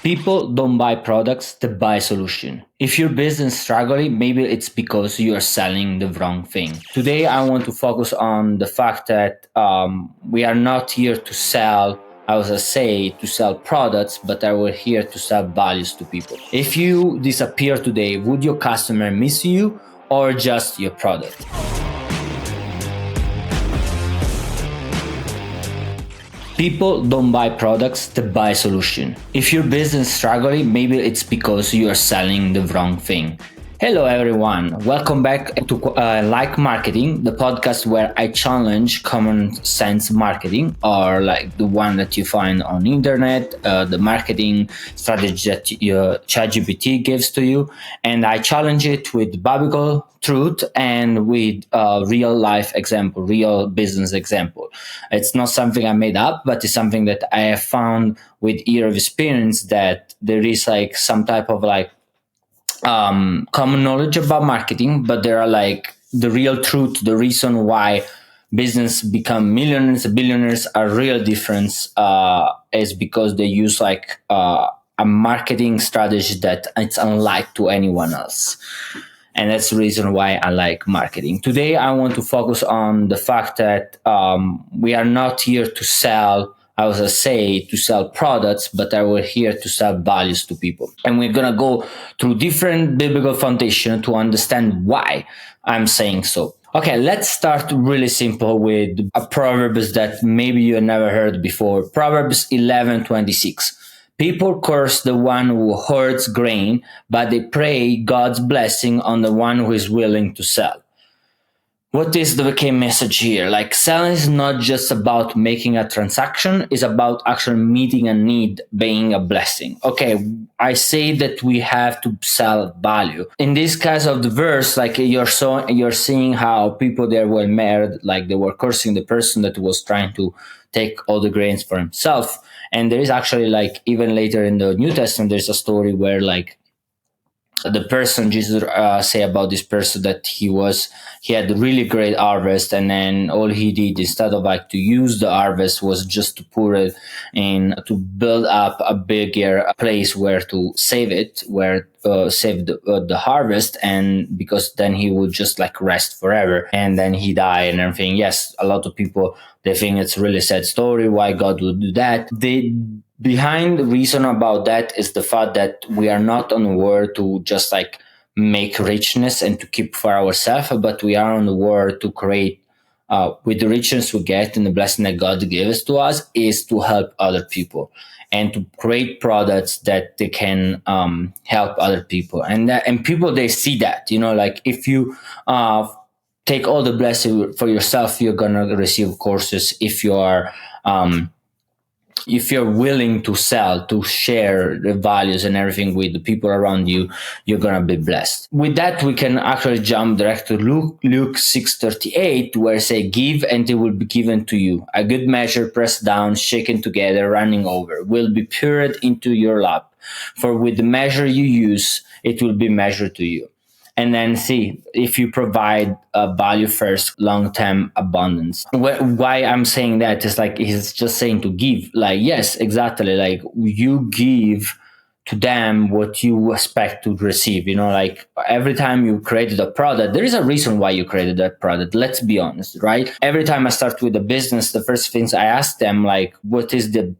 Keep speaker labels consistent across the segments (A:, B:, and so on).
A: People don't buy products, they buy solution. If your business is struggling, maybe it's because you are selling the wrong thing. Today, I want to focus on the fact that we are not here to sell, as I say, to sell products, but we're here to sell values to people. If you disappear today, would your customer miss you or just your product? People don't buy products, they buy solution. If your business is struggling, maybe it's because you are selling the wrong thing. Hello everyone, welcome back to Like Marketing, the podcast where I challenge common sense marketing, or like the one that you find on internet, the marketing strategy that ChatGPT gives to you, and I challenge it with biblical truth and with real life example, real business example. It's not something I made up, but it's something that I have found with year of experience that there is like some type of like common knowledge about marketing, but there are like the real truth, the reason why business become millionaires and billionaires are real difference is because they use like a marketing strategy that it's unlike to anyone else. And that's the reason why I like marketing. Today, I want to focus on the fact that we are not here to sell, as I say, to sell products, but we're here to sell values to people. And we're going to go through different biblical foundation to understand why I'm saying so. Okay, let's start really simple with a Proverbs that maybe you never heard before. Proverbs 11:26. People curse the one who hoards grain, but they pray God's blessing on the one who is willing to sell. What is the key message here? Like, selling is not just about making a transaction, it's about actually meeting a need, being a blessing. Okay, I say that we have to sell value. In this case of the verse, like you're seeing how people there were mad, like they were cursing the person that was trying to take all the grains for himself. And there is actually like even later in the New Testament, there's a story where like the person Jesus say about this person that he had a really great harvest, and then all he did instead of like to use the harvest was just to put it in to build up a bigger place where to save it, where save the harvest, and because then he would just like rest forever and then he died and everything. Yes, a lot of people, they think it's a really sad story why God would do that. Behind the reason about that is the fact that we are not on the world to just like make richness and to keep for ourselves, but we are on the world to create with the richness we get and the blessing that God gives to us is to help other people and to create products that they can help other people. And people, they see that, like if you take all the blessing for yourself, you're going to receive courses. If you're willing to sell, to share the values and everything with the people around you, you're going to be blessed. With that, we can actually jump direct to Luke 6:38, where it says, give and it will be given to you. A good measure, pressed down, shaken together, running over, will be poured into your lap. For with the measure you use, it will be measured to you. And then see if you provide value first, long-term abundance. Why I'm saying that is like he's just saying to give. Like, yes, exactly. Like you give to them what you expect to receive. Like every time you created a product, there is a reason why you created that product. Let's be honest, right? Every time I start with a business, the first things I ask them, like, what is the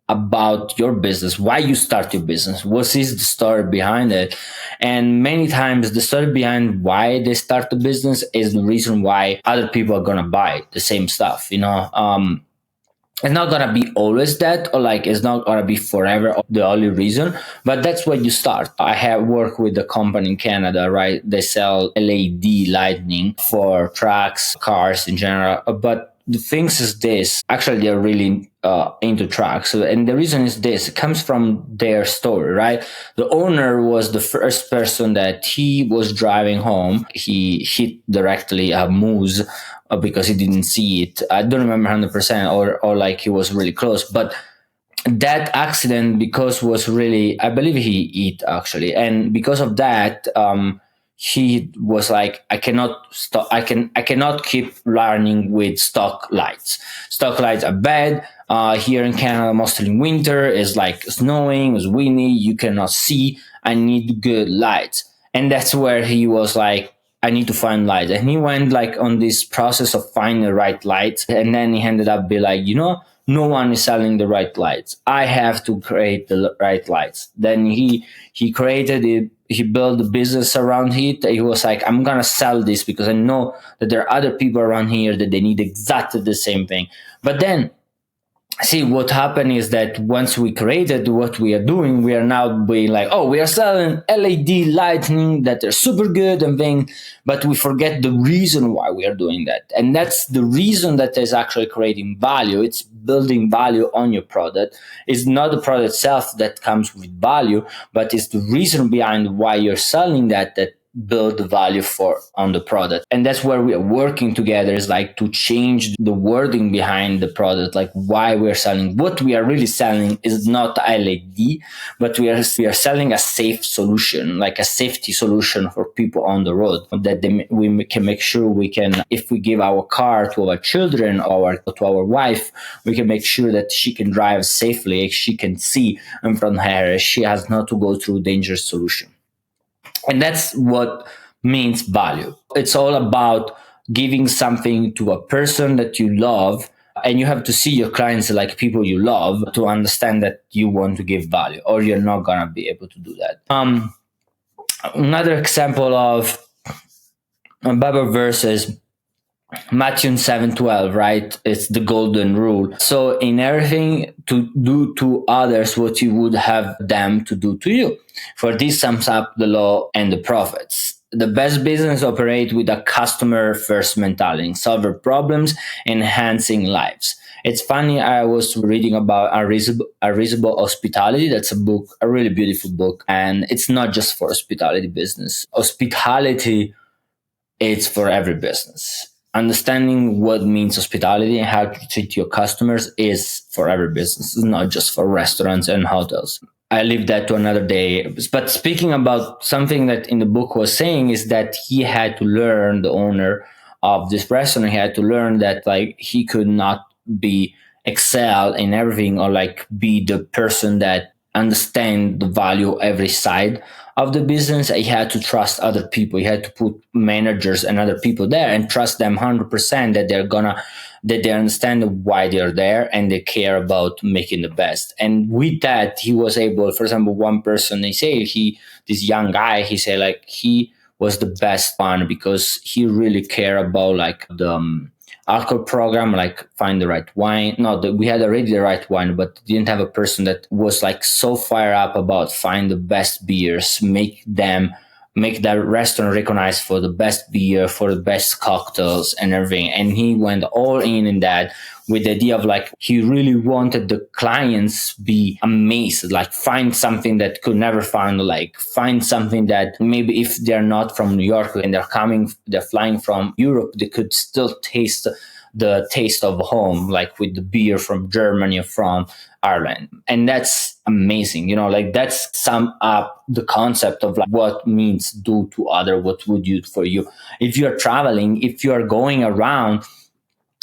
A: about your business, why you start your business, what is the story behind it. And many times the story behind why they start the business is the reason why other people are gonna buy the same stuff. It's not gonna be always that, or like it's not gonna be forever the only reason, but that's where you start. I have worked with a company in Canada, right? They sell LED lighting for trucks, cars in general, but the things is this, actually they're really into trucks. And the reason is this, it comes from their story, right? The owner was the first person that he was driving home. He hit directly a moose because he didn't see it. I don't remember 100% or like he was really close, but that accident, because was really, I believe he hit actually. And because of that, he was like, I cannot stop, I cannot keep learning with stock lights. Stock lights are bad. Here in Canada, mostly in winter, it's like snowing, it's windy, you cannot see. I need good lights. And that's where he was like, I need to find lights. And he went like on this process of finding the right lights. And then he ended up be like, no one is selling the right lights. I have to create the right lights. Then he created it. He built a business around it. He was like, I'm gonna sell this because I know that there are other people around here that they need exactly the same thing. But then see, what happened is that once we created what we are doing, we are now being like, oh, we are selling LED lightning that are super good and thing, but we forget the reason why we are doing that. And that's the reason that is actually creating value. It's building value on your product. It's not the product itself that comes with value, but it's the reason behind why you're selling that build the value for on the product. And that's where we are working together, is like to change the wording behind the product, like why we're selling. What we are really selling is not LED, but we are selling a safe solution, like a safety solution for people on the road, that we can make sure we can, if we give our car to our children or to our wife, we can make sure that she can drive safely, she can see in front of her, she has not to go through dangerous solution. And that's what means value. It's all about giving something to a person that you love. And you have to see your clients like people you love to understand that you want to give value, or you're not going to be able to do that. Another example of a Bible verse is Matthew 7:12, right? It's the golden rule. So in everything, to do to others what you would have them to do to you. For this sums up the law and the prophets. The best business operate with a customer first mentality, solve problems, enhancing lives. It's funny, I was reading about Unreasonable Hospitality. That's a book, a really beautiful book. And it's not just for hospitality business. Hospitality, it's for every business. Understanding what means hospitality and how to treat your customers is for every business. It's not just for restaurants and hotels. I leave that to another day. But speaking about something that in the book was saying is that he had to learn, the owner of this restaurant, he had to learn that like he could not be excel in everything, or like be the person that understand the value every side of the business. He had to trust other people. He had to put managers and other people there and trust them 100% that they understand why they're there and they care about making the best. And with that, he was able, for example, one person, they say this young guy, he said like he was the best one because he really cared about like the alcohol program, like find the right wine. No, we had already the right wine, but didn't have a person that was like so fired up about find the best beers, make that restaurant recognized for the best beer, for the best cocktails and everything. And he went all in that, with the idea of like he really wanted the clients be amazed, like find something that could never find, like find something that maybe if they're not from New York and they're flying from Europe, they could still taste the taste of home, like with the beer from Germany or from Ireland. And that's amazing, like that's sum up the concept of like what means do to other, what would you for you. If you're traveling, if you're going around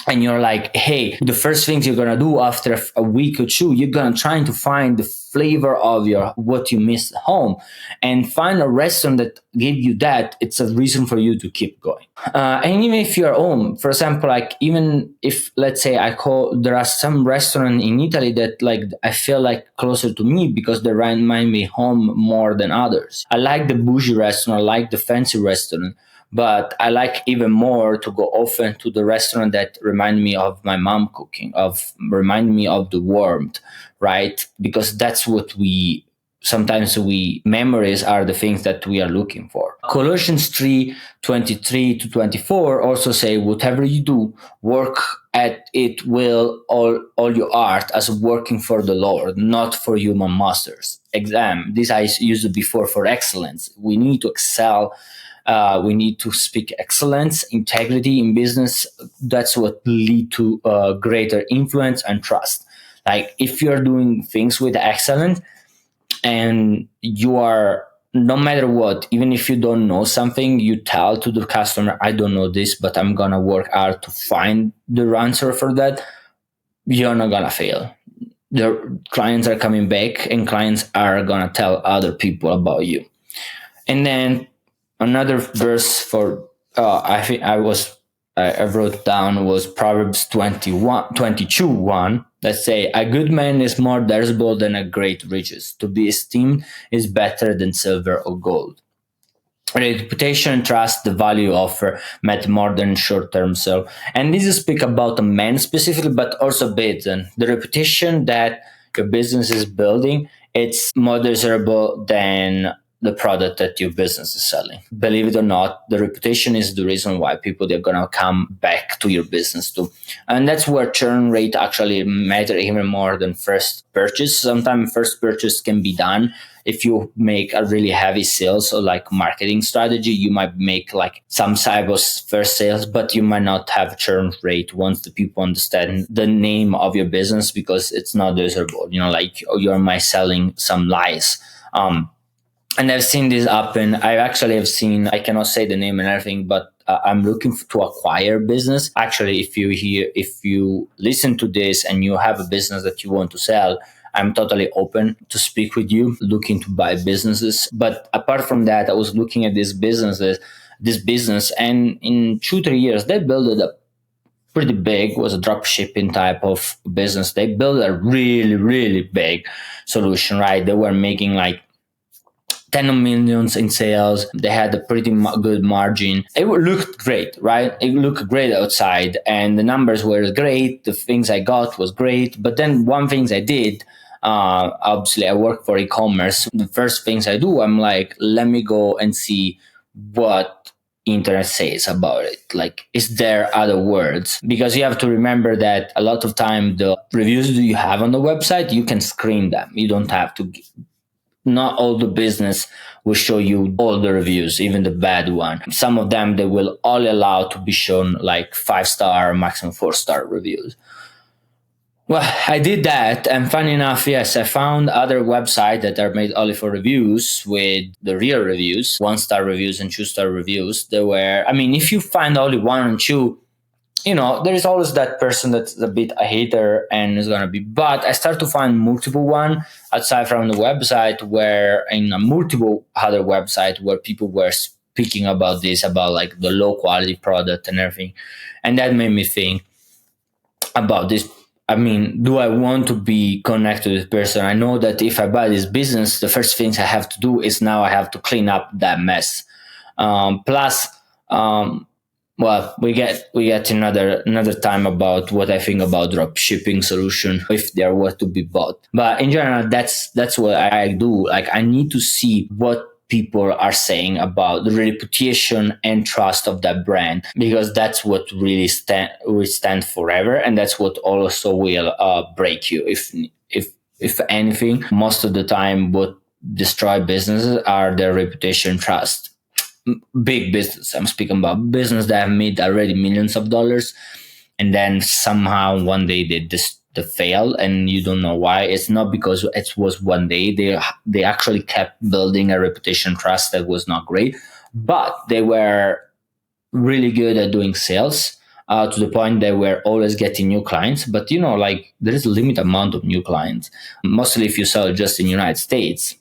A: and you're like, hey, the first things you're gonna do after a week or two, you're gonna try to find the flavor of your what you missed at home, and find a restaurant that gave you that. It's a reason for you to keep going. And even if you're home, for example, like even if let's say there are some restaurant in Italy that like I feel like closer to me because they remind me home more than others. I like the bougie restaurant, I like the fancy restaurant. But I like even more to go often to the restaurant that remind me of my mom cooking, remind me of the warmth, right? Because that's what memories are the things that we are looking for. Colossians 3:23-24 also say, whatever you do, work at it will all your art as working for the Lord, not for human masters. This I used before for excellence. We need to excel. We need to speak excellence, integrity in business. That's what lead to greater influence and trust. Like if you're doing things with excellence and you are no matter what, even if you don't know something, you tell to the customer, I don't know this, but I'm gonna work hard to find the answer for that. You're not gonna fail. The clients are coming back, and clients are gonna tell other people about you. And then another verse for I think I wrote down was Proverbs 22:1 that say, a good man is more desirable than a great riches. To be esteemed is better than silver or gold. Reputation, trust, the value offer matter more than short term. So, and this is speak about a man specifically, but also business. The reputation that your business is building, it's more desirable than the product that your business is selling. Believe it or not, the reputation is the reason why people they're gonna come back to your business too. And that's where churn rate actually matter even more than first purchase. Sometimes first purchase can be done if you make a really heavy sales or like marketing strategy. You might make like some type of first sales, but you might not have churn rate once the people understand the name of your business, because it's not desirable. Like you're my selling some lies. And I've seen this happen. I actually have seen, I cannot say the name and everything, but I'm looking to acquire business. Actually, if you listen to this and you have a business that you want to sell, I'm totally open to speak with you, looking to buy businesses. But apart from that, I was looking at this business, and in 2-3 years, they built it up pretty big. Was a drop shipping type of business. They built a really, really big solution, right? They were making like 10 millions in sales. They had a pretty good margin. It looked great, right? It looked great outside, and the numbers were great. The things I got was great. But then one things I did, obviously I work for e-commerce. The first things I do, I'm like, let me go and see what internet says about it. Like, is there other words? Because you have to remember that a lot of time the reviews that you have on the website, you can screen them. You don't have to. Not all the business will show you all the reviews, even the bad one. Some of them they will all allow to be shown like 5-star, maximum 4-star reviews. Well, I did that, and funny enough, yes, I found other websites that are made only for reviews with the real reviews, 1-star reviews and 2-star reviews. There were, I mean, if you find only 1 and 2, there is always that person that's a bit a hater and is gonna be. But I start to find multiple one aside from the website, where in a multiple other website where people were speaking about this, about like the low quality product and everything, and that made me think about this. I mean, do I want to be connected with person? I know that if I buy this business, the first things I have to do is now I have to clean up that mess. Plus. Well, we get another time about what I think about drop shipping solution if they are worth to be bought. But in general, that's what I do. Like, I need to see what people are saying about the reputation and trust of that brand, because that's what really will stand forever, and that's what also will break you. If anything, most of the time, what destroy businesses are their reputation, trust. Big business. I'm speaking about business that have made already millions of dollars, and then somehow one day they fail, and you don't know why. It's not because it was one day. They actually kept building a reputation, trust that was not great, but they were really good at doing sales. To the point they were always getting new clients, but like there is a limited amount of new clients. Mostly, if you sell just in the United States,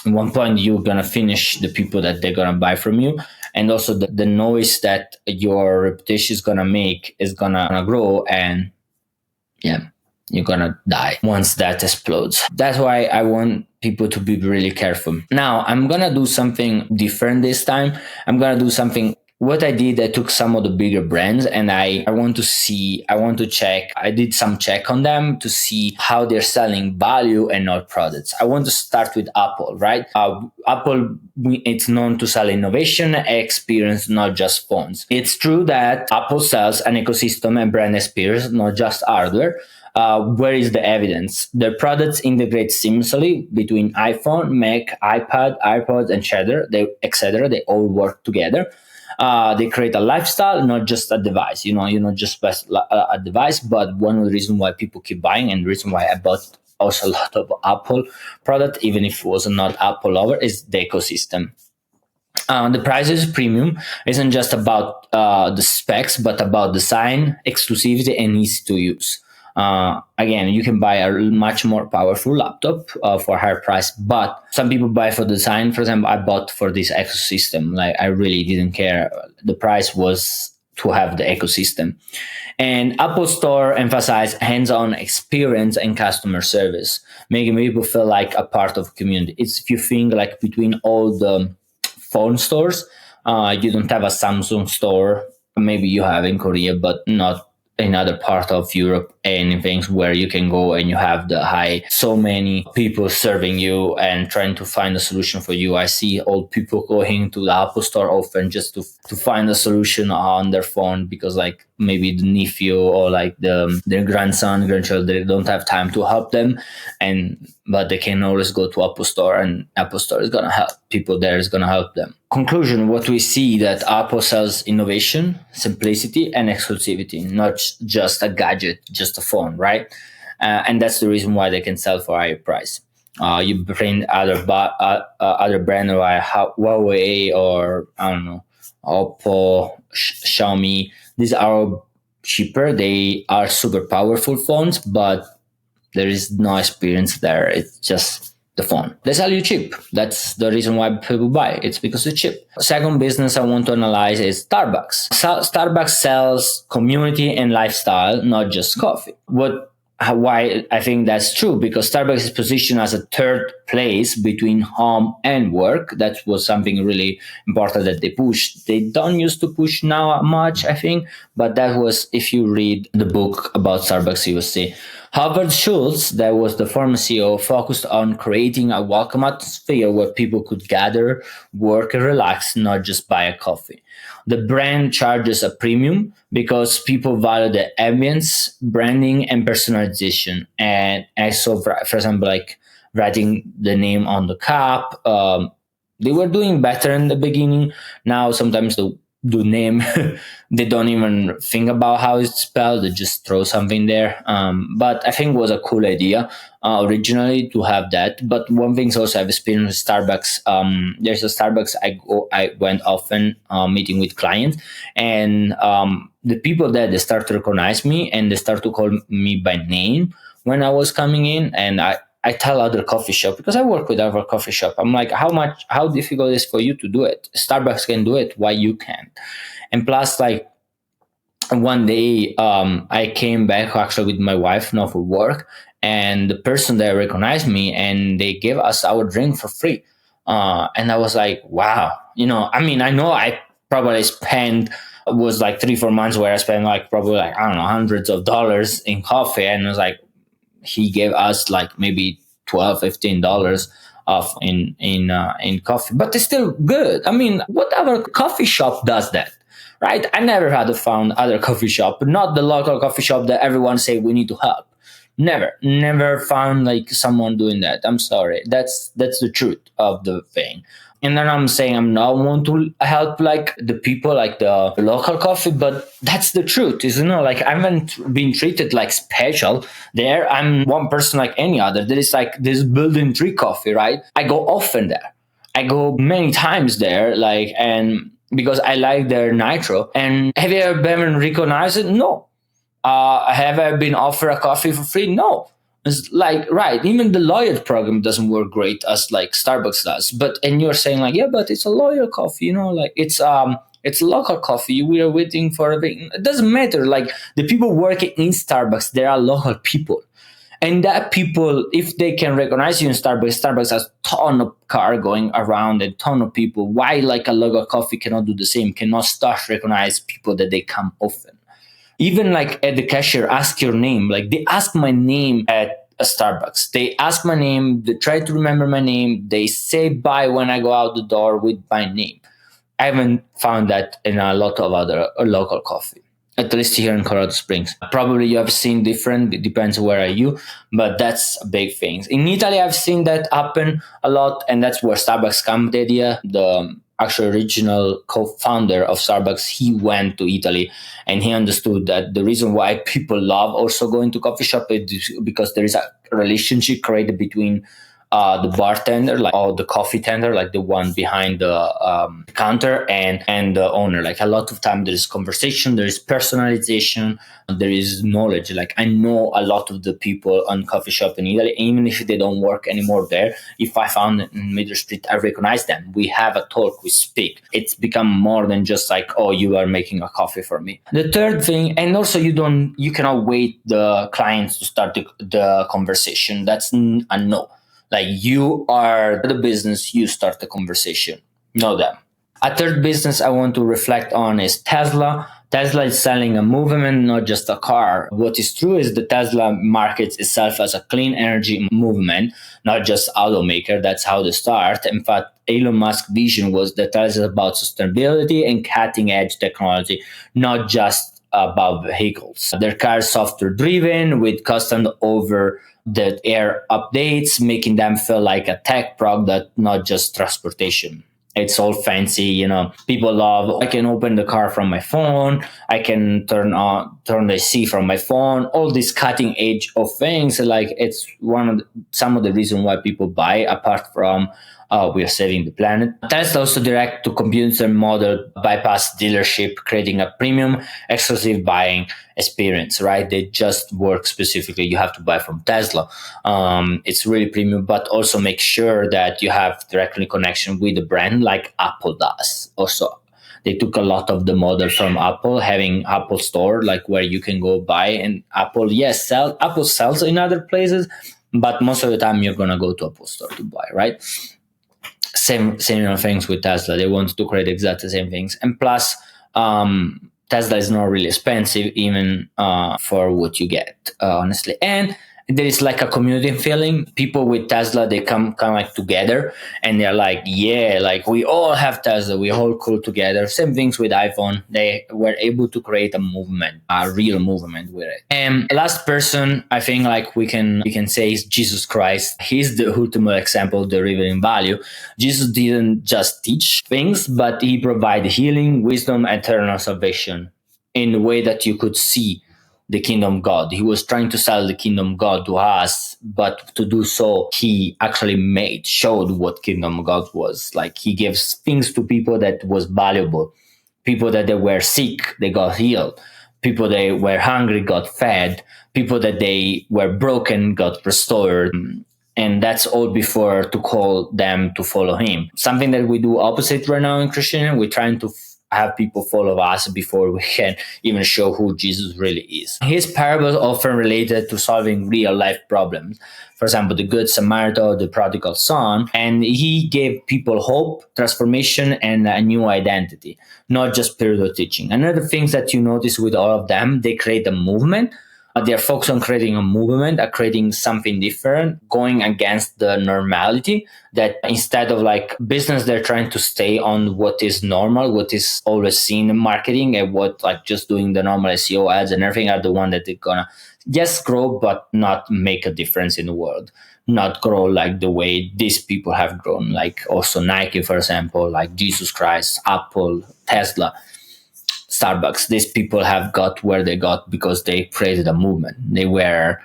A: at one point you're gonna finish the people that they're gonna buy from you, and also the noise that your reputation is gonna make is gonna grow, and yeah, you're gonna die once that explodes. That's why I want people to be really careful. Now I'm gonna do something different this time. I'm gonna do something. What I did, I took some of the bigger brands, and I want to check. I did some check on them to see how they're selling value and not products. I want to start with Apple, right? Apple, it's known to sell innovation, experience, not just phones. It's true that Apple sells an ecosystem and brand experience, not just hardware. Where is the evidence? Their products integrate seamlessly between iPhone, Mac, iPad, iPod, and etc. They all work together. They create a lifestyle, not just a device. You're not just a device, but one of the reasons why people keep buying, and the reason why I bought also a lot of Apple product, even if it was not Apple lover, is the ecosystem. The price is premium isn't just about the specs, but about design, exclusivity, and easy to use. Again, you can buy a much more powerful laptop for a higher price, but some people buy for design. For example, I bought for this ecosystem. Like I really didn't care. The price was to have the ecosystem. And Apple Store emphasized hands-on experience and customer service, making people feel like a part of the community. It's if you think like between all the phone stores. You don't have a Samsung store. Maybe you have in Korea, but not in other part of Europe and things where you can go and you have the high so many people serving you and trying to find a solution for you. I see old people going to the Apple store often just to find a solution on their phone because like maybe the nephew or like their grandchild they don't have time to help them, and but they can always go to Apple store and Apple store is gonna help people there is gonna help them. Conclusion: what we see that Apple sells innovation, simplicity, and exclusivity, not just a gadget, just a phone, right? And that's the reason why they can sell for a higher price. You bring other brand like Huawei or I don't know, Oppo, Xiaomi. These are cheaper. They are super powerful phones, but there is no experience there. It's just the phone. They sell you cheap. That's the reason why people buy. It's because it's cheap. Second business I want to analyze is Starbucks. Starbucks sells community and lifestyle, not just coffee. Why I think that's true, because Starbucks is positioned as a third place between home and work. That was something really important that they pushed. They don't used to push now much, I think, but that was, if you read the book about Starbucks, you will see. Howard Schultz, that was the former CEO, focused on creating a welcome atmosphere where people could gather, work, and relax, not just buy a coffee. The brand charges a premium because people value the ambience, branding, and personalization. And I saw, for example, like writing the name on the cup. They were doing better in the beginning. Now sometimes the name they don't even think about how it's spelled. They just throw something there. But I think it was a cool idea originally to have that. But one thing also I've experienced with Starbucks. There's a Starbucks I went often meeting with clients, and the people there, they start to recognize me and they start to call me by name when I was coming in, and I tell other coffee shop, because I work with other coffee shop. I'm like, how difficult is for you to do it? Starbucks can do it. Why you can't? And plus, like one day, I came back actually with my wife, not for work, and the person there recognized me and they gave us our drink for free. And I was like, wow, I mean, I know I probably spent was like 3-4 months where I spent like probably like I don't know hundreds of dollars in coffee, and I was like, he gave us like maybe $12-15 off in coffee, but it's still good. I mean, what other coffee shop does that, right? I never had found other coffee shop, not the local coffee shop that everyone say we need to help. Never found like someone doing that. I'm sorry. That's the truth of the thing. And then I'm saying I'm not want to help like the people like the local coffee, but that's the truth, is like I haven't been treated like special there. I'm one person like any other. There is like this building tree coffee, right? I go often there. I go many times there, like, and because I like their nitro. And have you ever been recognized it? No. Have I been offered a coffee for free? No. It's like, right, even the loyalty program doesn't work great as like Starbucks does. But and you're saying like, yeah, but it's a loyal coffee, like it's local coffee. We are waiting for a thing. It doesn't matter. Like the people working in Starbucks, they are local people. And that people, if they can recognize you in Starbucks has a ton of car going around, a ton of people. Why like a local coffee cannot do the same, cannot start recognize people that they come often? Even like at the cashier, ask your name. Like they ask my name at a Starbucks. They ask my name. They try to remember my name. They say bye when I go out the door with my name. I haven't found that in a lot of other local coffee, at least here in Colorado Springs. Probably you have seen different. It depends where are you, but that's a big thing. In Italy, I've seen that happen a lot, and that's where Starbucks come with the idea. actually original co-founder of Starbucks, he went to Italy and he understood that the reason why people love also going to coffee shop is because there is a relationship created between the bartender, like, or the coffee tender, like the one behind the counter, and the owner. Like a lot of time, there is conversation, there is personalization, there is knowledge. Like I know a lot of the people on coffee shop in Italy, even if they don't work anymore there. If I found it in Middle Street, I recognize them. We have a talk, we speak. It's become more than just like, oh, you are making a coffee for me. The third thing, and also you cannot wait the clients to start the conversation. That's a no. Like you are the business, you start the conversation. Know them. A third business I want to reflect on is Tesla. Tesla is selling a movement, not just a car. What is true is the Tesla markets itself as a clean energy movement, not just automaker. That's how they start. In fact, Elon Musk's vision was that Tesla is about sustainability and cutting edge technology, not just about vehicles. Their car is software driven with constant over the air updates, making them feel like a tech product, not just transportation. It's all fancy, people love, I can open the car from my phone, I can turn the AC from my phone, all these cutting edge of things. Like it's some of the reason why people buy, apart from we are saving the planet. Tesla also direct to consumer model bypass dealership, creating a premium exclusive buying experience, right? They just work specifically. You have to buy from Tesla. It's really premium, but also make sure that you have directly connection with the brand like Apple does. Also, they took a lot of the model from Apple, having Apple Store, like where you can go buy, and Apple, yes, Apple sells in other places, but most of the time you're gonna go to Apple Store to buy, right? Same things with Tesla. They want to create exactly the same things, and plus, Tesla is not really expensive, even for what you get, honestly. And there is like a community feeling. People with Tesla, they come kind of like together, and they're like, yeah, like we all have Tesla, we all cool together. Same things with iPhone. They were able to create a movement, a real movement with it. And last person, I think, like we can say, is Jesus Christ. He's the ultimate example of deriving value. Jesus didn't just teach things, but he provided healing, wisdom, and eternal salvation in a way that you could see the kingdom God. He was trying to sell the kingdom God to us, but to do so, he actually showed what kingdom God was. Like he gives things to people that was valuable. People that they were sick, they got healed. People that were hungry got fed. People that they were broken got restored. And that's all before to call them to follow him. Something that we do opposite right now in Christianity, we're trying to have people follow us before we can even show who Jesus really is. His parables often related to solving real life problems. For example, the Good Samaritan or the prodigal son. And he gave people hope, transformation, and a new identity, not just spiritual teaching. Another thing that you notice with all of them, they create a movement. They're focused on creating a movement, creating something different, going against the normality. That instead of like business, they're trying to stay on what is normal, what is always seen in marketing, and what like just doing the normal SEO ads and everything are the one that they're gonna just grow, but not make a difference in the world. Not grow like the way these people have grown, like also Nike, for example, like Jesus Christ, Apple, Tesla, Starbucks. These people have got where they got because they created a movement. They were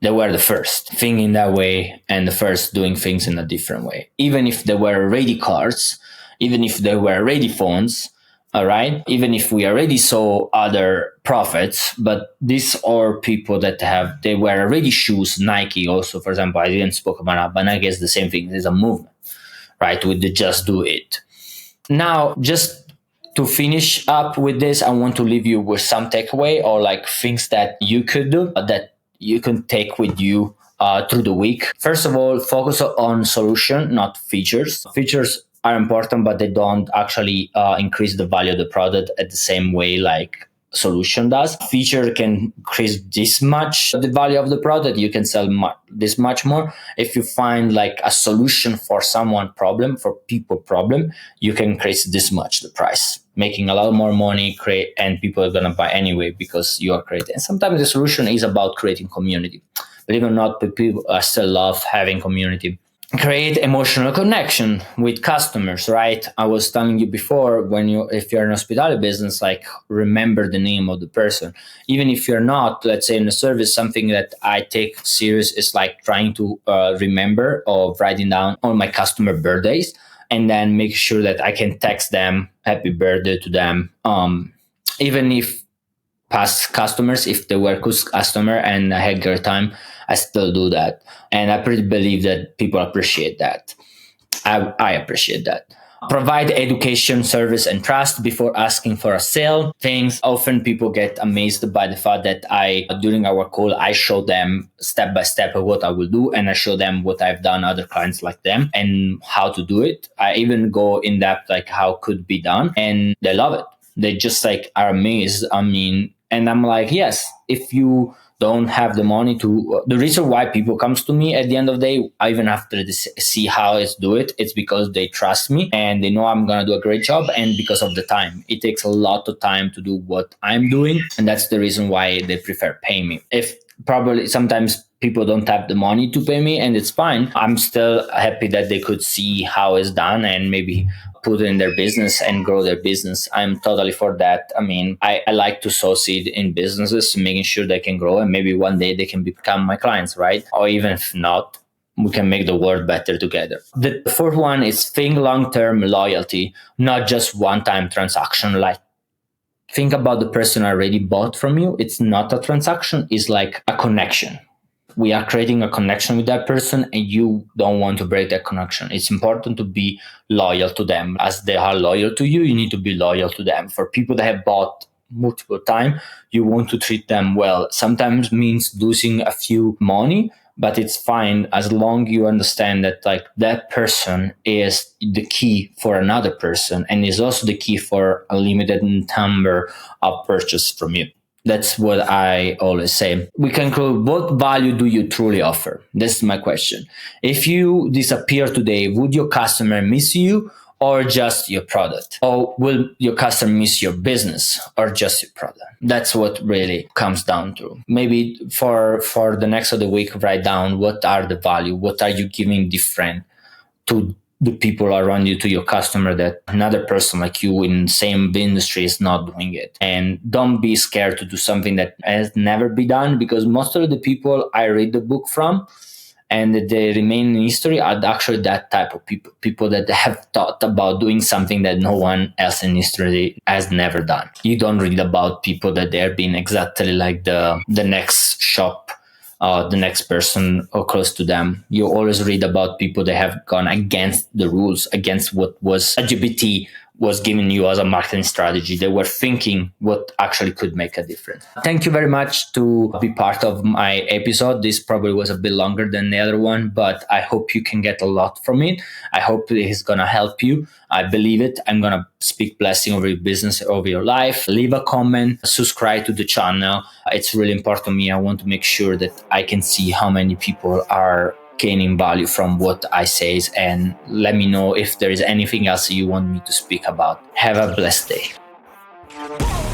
A: the first thinking that way and the first doing things in a different way. Even if there were already cars, even if there were already phones, all right, even if we already saw other prophets, but these are people that they were already shoes. Nike also, for example, I didn't spoke about that, but Nike is the same thing. It's a movement, right? With the just do it. Now, just to finish up with this, I want to leave you with some takeaway or like things that you could do that you can take with you through the week. First of all, focus on solution, not features. Features are important, but they don't actually increase the value of the product at the same way like solution does. Feature can increase this much the value of the product. You can sell this much more. If you find like a solution for someone problem, for people problem, you can increase this much the price, making a lot more money, and people are gonna buy anyway because you are creating. And sometimes the solution is about creating community. Believe it or not, people still love having community. Create emotional connection with customers, right? I was telling you before, when you if you're in hospitality business, like, remember the name of the person. Even if you're not, let's say, in a service, something that I take serious is like trying to remember or writing down all my customer birthdays, and then make sure that I can text them happy birthday to them, even if past customers, if they were good customer and I had great time, I still do that. And I pretty believe that people appreciate that. I appreciate that. Provide education, service, and trust before asking for a sale. Things often people get amazed by the fact that during our call, I show them step by step of what I will do, and I show them what I've done other clients like them and how to do it. I even go in depth like how could be done, and they love it. They just like are amazed. I mean, and I'm like, yes, if you don't have the money to the reason why people comes to me at the end of the day, even after they see how I do it, it's because they trust me and they know I'm gonna do a great job, and because of the time. It takes a lot of time to do what I'm doing, and that's the reason why they prefer paying me. If probably sometimes people don't have the money to pay me, and it's fine, I'm still happy that they could see how it's done and maybe put it in their business and grow their business. I'm totally for that. I mean, I like to sow seed in businesses, making sure they can grow and maybe one day they can become my clients, right? Or even if not, we can make the world better together. The fourth one is think long-term loyalty, not just one-time transaction. Like, think about the person already bought from you. It's not a transaction, it's like a connection. We are creating a connection with that person and you don't want to break that connection. It's important to be loyal to them. As they are loyal to you, you need to be loyal to them. For people that have bought multiple times, you want to treat them well. Sometimes means losing a few money, but it's fine as long you understand that like that person is the key for another person and is also the key for a limited number of purchase from you. That's what I always say. We can conclude, what value do you truly offer? This is my question. If you disappear today, would your customer miss you or just your product? Or will your customer miss your business or just your product? That's what really comes down to. Maybe for the next of the week, write down what are the value, what are you giving different to the people around you, to your customer, that another person like you in the same industry is not doing it. And don't be scared to do something that has never been done, because most of the people I read the book from and they remain in history are actually that type of people that have thought about doing something that no one else in history has never done. You don't read about people that they're being exactly like the next shop, the next person or close to them. You always read about people that have gone against the rules, against what was LGBT was giving you as a marketing strategy. They were thinking what actually could make a difference. Thank you very much to be part of my episode. This probably was a bit longer than the other one, but I hope you can get a lot from it. I hope it's going to help you. I believe it. I'm going to speak blessing over your business, over your life. Leave a comment, subscribe to the channel. It's really important to me. I want to make sure that I can see how many people are gaining value from what I say, and let me know if there is anything else you want me to speak about. Have a blessed day.